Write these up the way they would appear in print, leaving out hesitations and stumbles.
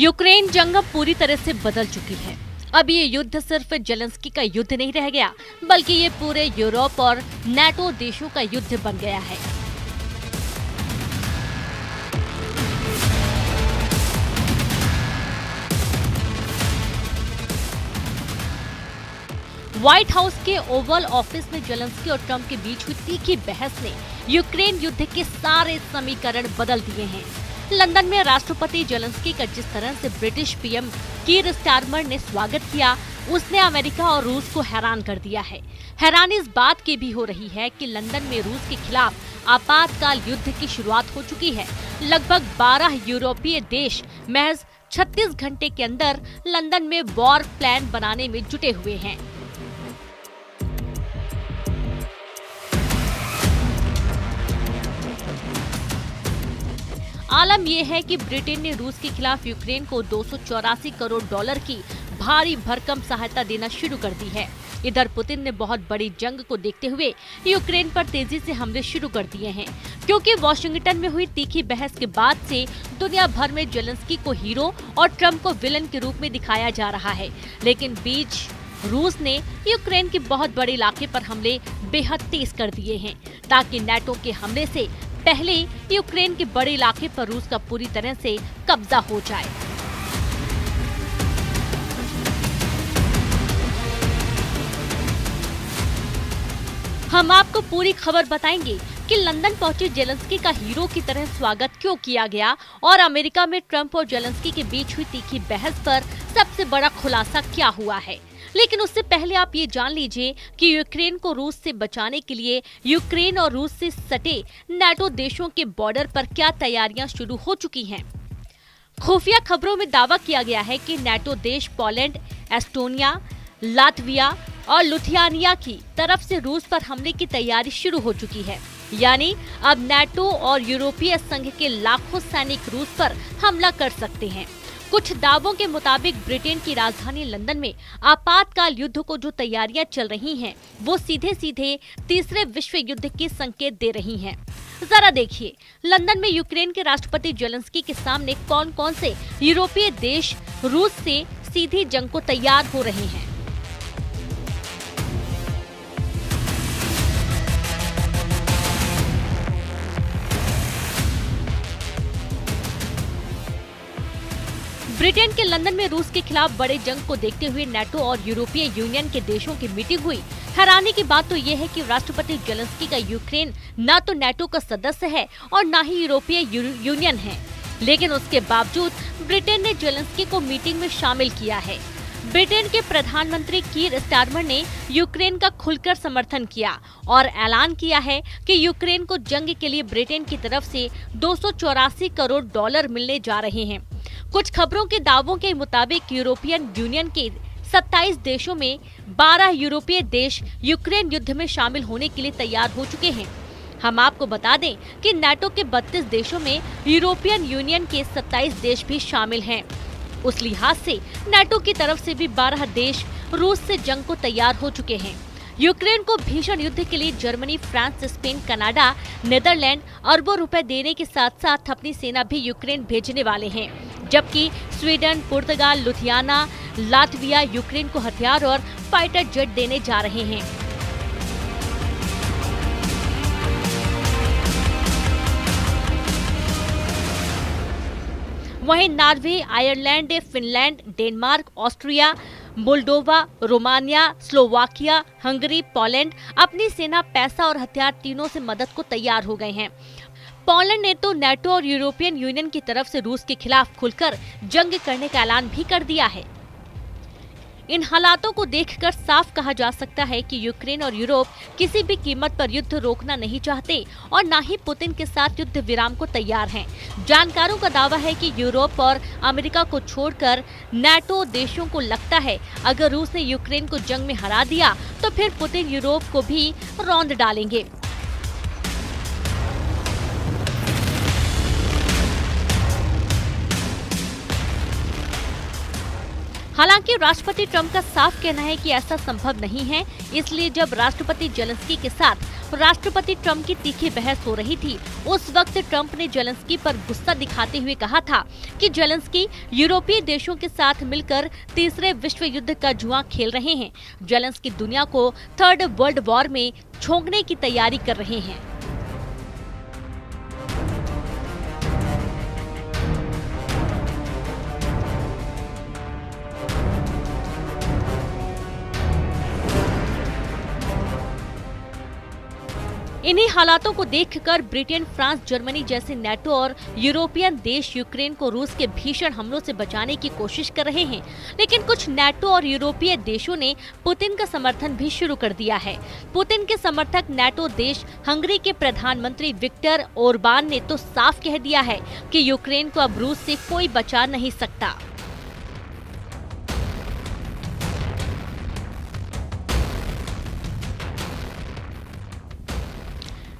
Ukraine जंग अब पूरी तरह से बदल चुकी है। अब ये युद्ध सिर्फ जेलेंस्की का युद्ध नहीं रह गया, बल्कि ये पूरे यूरोप और नाटो देशों का युद्ध बन गया है। व्हाइट हाउस के ओवल ऑफिस में जेलेंस्की और ट्रंप के बीच हुई तीखी बहस ने यूक्रेन युद्ध के सारे समीकरण बदल दिए हैं। लंदन में राष्ट्रपति जेलेंस्की का जिस तरह से ब्रिटिश पीएम कीर स्टारमर ने स्वागत किया, उसने अमेरिका और रूस को हैरान कर दिया है। हैरानी इस बात की भी हो रही है कि लंदन में रूस के खिलाफ आपातकाल युद्ध की शुरुआत हो चुकी है। लगभग 12 यूरोपीय देश महज 36 घंटे के अंदर लंदन में वॉर प्लान बनाने में जुटे हुए हैं। आलम यह है कि ब्रिटेन ने रूस के खिलाफ यूक्रेन को 284 करोड़ डॉलर की भारी भरकम सहायता देना शुरू कर दी है। इधर पुतिन ने बहुत बड़ी जंग को देखते हुए यूक्रेन पर तेजी से हमले शुरू कर दिए हैं, क्योंकि वॉशिंगटन में हुई तीखी बहस के बाद से दुनिया भर में जेलेंस्की को हीरो और ट्रंप को विलन के रूप में दिखाया जा रहा है। लेकिन बीच रूस ने यूक्रेन के बहुत बड़े इलाके पर हमले बेहद तेज कर दिए हैं, ताकि नाटो के हमले से पहले यूक्रेन के बड़े इलाके पर रूस का पूरी तरह से कब्जा हो जाए। हम आपको पूरी खबर बताएंगे कि लंदन पहुंचे जेलेंस्की का हीरो की तरह स्वागत क्यों किया गया और अमेरिका में ट्रंप और जेलेंस्की के बीच हुई तीखी बहस पर सबसे बड़ा खुलासा क्या हुआ है। लेकिन उससे पहले आप ये जान लीजिए कि यूक्रेन को रूस से बचाने के लिए यूक्रेन और रूस से सटे नाटो देशों के बॉर्डर पर क्या तैयारियां शुरू हो चुकी हैं। खुफिया खबरों में दावा किया गया है कि नाटो देश पोलैंड, एस्टोनिया, लातविया और लिथुआनिया की तरफ से रूस पर हमले की तैयारी शुरू हो चुकी है। यानी अब नाटो और यूरोपीय संघ के लाखों सैनिक रूस पर हमला कर सकते हैं। कुछ दावों के मुताबिक ब्रिटेन की राजधानी लंदन में आपातकाल युद्ध को जो तैयारियां चल रही हैं, वो सीधे सीधे तीसरे विश्व युद्ध के संकेत दे रही हैं। जरा देखिए, लंदन में यूक्रेन के राष्ट्रपति जेलेंस्की के सामने कौन कौन से यूरोपीय देश रूस से सीधी जंग को तैयार हो रहे हैं। ब्रिटेन के लंदन में रूस के खिलाफ बड़े जंग को देखते हुए नाटो और यूरोपीय यूनियन के देशों की मीटिंग हुई। हैरानी की बात तो ये है कि राष्ट्रपति जेलेंस्की का यूक्रेन न तो नाटो का सदस्य है और न ही यूरोपीय यूनियन है, लेकिन उसके बावजूद ब्रिटेन ने जेलेंस्की को मीटिंग में शामिल किया है। ब्रिटेन के प्रधानमंत्री कीर स्टारमर ने यूक्रेन का खुलकर समर्थन किया और ऐलान किया है कि यूक्रेन को जंग के लिए ब्रिटेन की तरफ से 284 करोड़ डॉलर मिलने जा रहे हैं। कुछ खबरों के दावों के मुताबिक यूरोपियन यूनियन के 27 देशों में 12 यूरोपीय देश यूक्रेन युद्ध में शामिल होने के लिए तैयार हो चुके हैं। हम आपको बता दें कि नाटो के 32 देशों में यूरोपियन यूनियन के 27 देश भी शामिल हैं। उस लिहाज से नाटो की तरफ से भी 12 देश रूस से जंग को तैयार हो चुके हैं। यूक्रेन को भीषण युद्ध के लिए Germany, France, Spain, Canada, Netherlands अरबों रुपए देने के साथ साथ अपनी सेना भी यूक्रेन भेजने वाले हैं, जबकि स्वीडन, पुर्तगाल, लिथुआनिया, लातविया यूक्रेन को हथियार और फाइटर जेट देने जा रहे हैं। वहीं Norway, Ireland, Finland, Denmark, Austria, Moldova, Romania, Slovakia, Hungary, Poland अपनी सेना, पैसा और हथियार तीनों से मदद को तैयार हो गए हैं। पोलैंड ने तो नाटो और यूरोपियन यूनियन की तरफ से रूस के खिलाफ खुलकर जंग करने का ऐलान भी कर दिया है। इन हालातों को देखकर साफ कहा जा सकता है कि यूक्रेन और यूरोप किसी भी कीमत पर युद्ध रोकना नहीं चाहते और न ही पुतिन के साथ युद्ध विराम को तैयार हैं। जानकारों का दावा है कि यूरोप और अमेरिका को छोड़कर नाटो देशों को लगता है अगर रूस ने यूक्रेन को जंग में हरा दिया तो फिर पुतिन यूरोप को भी रौंद डालेंगे। हालांकि राष्ट्रपति ट्रंप का साफ कहना है कि ऐसा संभव नहीं है। इसलिए जब राष्ट्रपति जेलेंस्की के साथ राष्ट्रपति ट्रंप की तीखी बहस हो रही थी, उस वक्त ट्रंप ने जेलेंस्की पर गुस्सा दिखाते हुए कहा था कि जेलेंस्की यूरोपीय देशों के साथ मिलकर तीसरे विश्व युद्ध का जुआ खेल रहे हैं। जेलेंस्की दुनिया को थर्ड वर्ल्ड वॉर में झोंकने की तैयारी कर रहे हैं। इन्हीं हालातों को देखकर ब्रिटेन, फ्रांस, जर्मनी जैसे नेटो और यूरोपियन देश यूक्रेन को रूस के भीषण हमलों से बचाने की कोशिश कर रहे हैं। लेकिन कुछ नेटो और यूरोपीय देशों ने पुतिन का समर्थन भी शुरू कर दिया है। पुतिन के समर्थक नेटो देश हंगरी के प्रधानमंत्री विक्टर ओरबान ने तो साफ कह दिया है कि यूक्रेन को अब रूस से कोई बचा नहीं सकता।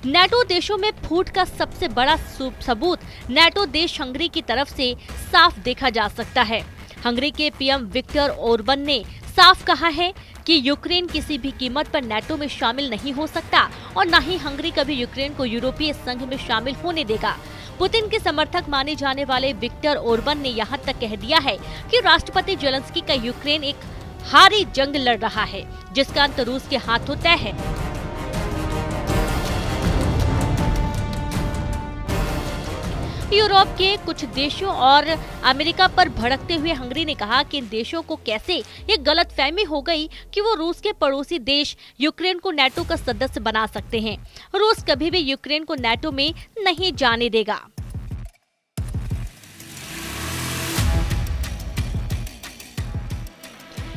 नेटो देशों में फूट का सबसे बड़ा सबूत नेटो देश हंगरी की तरफ से साफ देखा जा सकता है। हंगरी के पीएम विक्टर ओरबान ने साफ कहा है कि यूक्रेन किसी भी कीमत पर नेटो में शामिल नहीं हो सकता और न ही हंगरी कभी यूक्रेन को यूरोपीय संघ में शामिल होने देगा। पुतिन के समर्थक माने जाने वाले विक्टर ओरबान ने यहाँ तक कह दिया है कि राष्ट्रपति जेलेंस्की का यूक्रेन एक हारी जंग लड़ रहा है, जिसका अंत रूस के हाथों तय है। यूरोप के कुछ देशों और अमेरिका पर भड़कते हुए हंगरी ने कहा कि इन देशों को कैसे ये गलतफहमी हो गई कि वो रूस के पड़ोसी देश यूक्रेन को नेटो का सदस्य बना सकते हैं। रूस कभी भी यूक्रेन को नेटो में नहीं जाने देगा।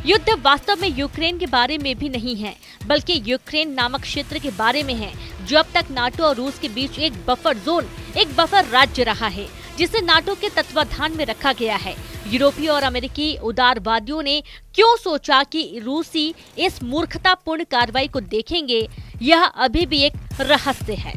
युद्ध वास्तव में यूक्रेन के बारे में भी नहीं है, बल्कि यूक्रेन नामक क्षेत्र के बारे में है, जो अब तक नाटो और रूस के बीच एक बफर जोन, एक बफर राज्य रहा है, जिसे नाटो के तत्वाधान में रखा गया है। यूरोपीय और अमेरिकी उदारवादियों ने क्यों सोचा कि रूसी इस मूर्खतापूर्ण कार्रवाई को देखेंगे, यह अभी भी एक रहस्य है।